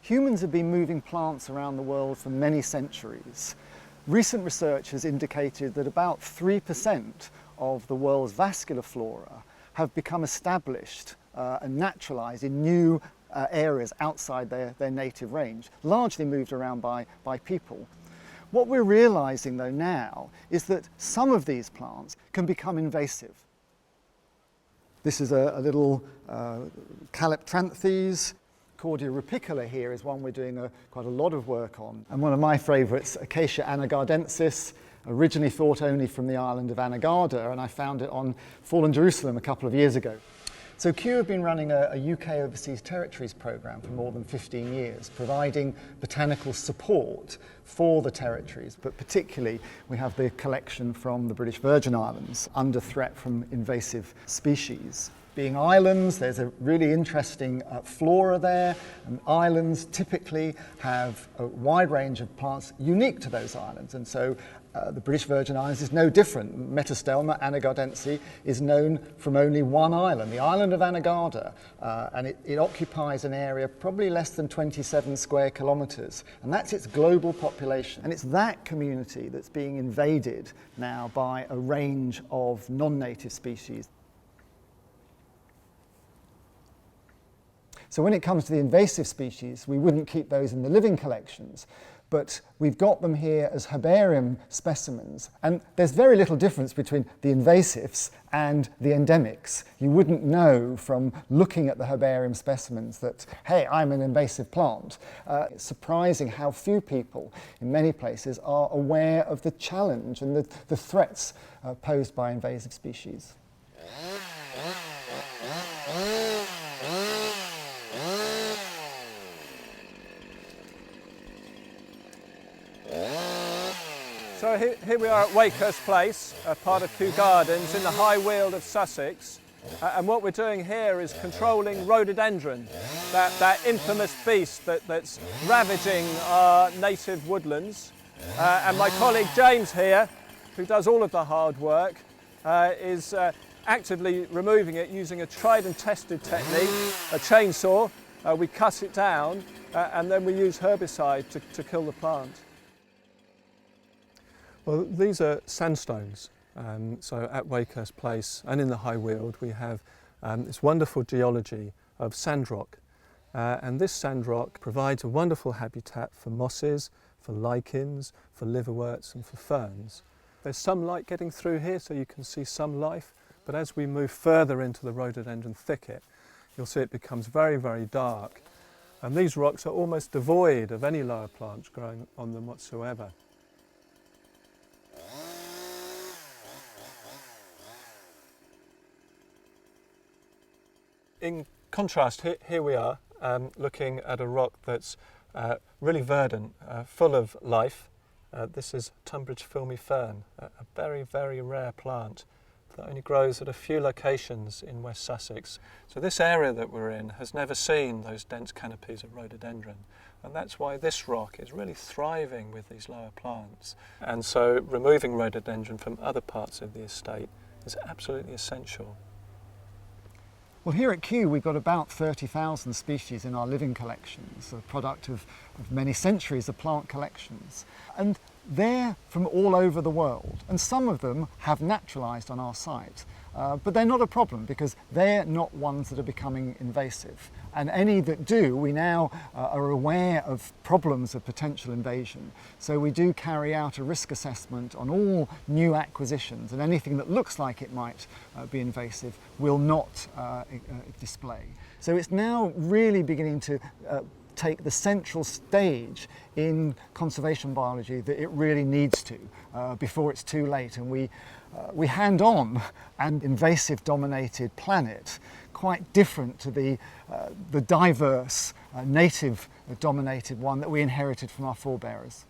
Humans have been moving plants around the world for many centuries. Recent research has indicated that about 3% of the world's vascular flora have become established and naturalised in new areas outside their native range, largely moved around by people. What we're realising though now is that some of these plants can become invasive. This is a little Calyptranthes. Cordia rupicola here is one we're doing quite a lot of work on. And one of my favourites, Acacia anagardensis, originally thought only from the island of Anagarda, and I found it on Fallen Jerusalem a couple of years ago. So Kew have been running a UK Overseas Territories programme for more than 15 years, providing botanical support for the territories, but particularly we have the collection from the British Virgin Islands under threat from invasive species. Being islands, there's a really interesting flora there, and islands typically have a wide range of plants unique to those islands, and so the British Virgin Islands is no different. Metastelma anagardense is known from only one island, the island of Anagarda, and it occupies an area probably less than 27 square kilometres, and that's its global population. And it's that community that's being invaded now by a range of non-native species. So when it comes to the invasive species, we wouldn't keep those in the living collections, but we've got them here as herbarium specimens. And there's very little difference between the invasives and the endemics. You wouldn't know from looking at the herbarium specimens that, hey, I'm an invasive plant. It's surprising how few people in many places are aware of the challenge and the threats posed by invasive species. So here we are at Wakehurst Place, part of Kew Gardens in the High Weald of Sussex. And what we're doing here is controlling rhododendron, that infamous beast that's ravaging our native woodlands. And my colleague James here, who does all of the hard work, is actively removing it using a tried and tested technique, a chainsaw. We cut it down and then we use herbicide to kill the plant. Well, these are sandstones. So at Wakehurst Place and in the High Weald we have this wonderful geology of sand rock. And this sand rock provides a wonderful habitat for mosses, for lichens, for liverworts and for ferns. There's some light getting through here so you can see some life, but as we move further into the rhododendron thicket, you'll see it becomes very, very dark. And these rocks are almost devoid of any lower plants growing on them whatsoever. In contrast, here we are looking at a rock that's really verdant, full of life. This is Tunbridge filmy fern, a very, very rare plant that only grows at a few locations in West Sussex. So this area that we're in has never seen those dense canopies of rhododendron, and that's why this rock is really thriving with these lower plants. And so removing rhododendron from other parts of the estate is absolutely essential. Well, here at Kew we've got about 30,000 species in our living collections, a product of many centuries of plant collections. And they're from all over the world, and some of them have naturalised on our site. But they're not a problem because they're not ones that are becoming invasive. And any that do, we now are aware of problems of potential invasion. So we do carry out a risk assessment on all new acquisitions, and anything that looks like it might be invasive will not display. So it's now really beginning to take the central stage in conservation biology that it really needs to before it's too late, and we hand on an invasive dominated planet quite different to the diverse native dominated one that we inherited from our forebears.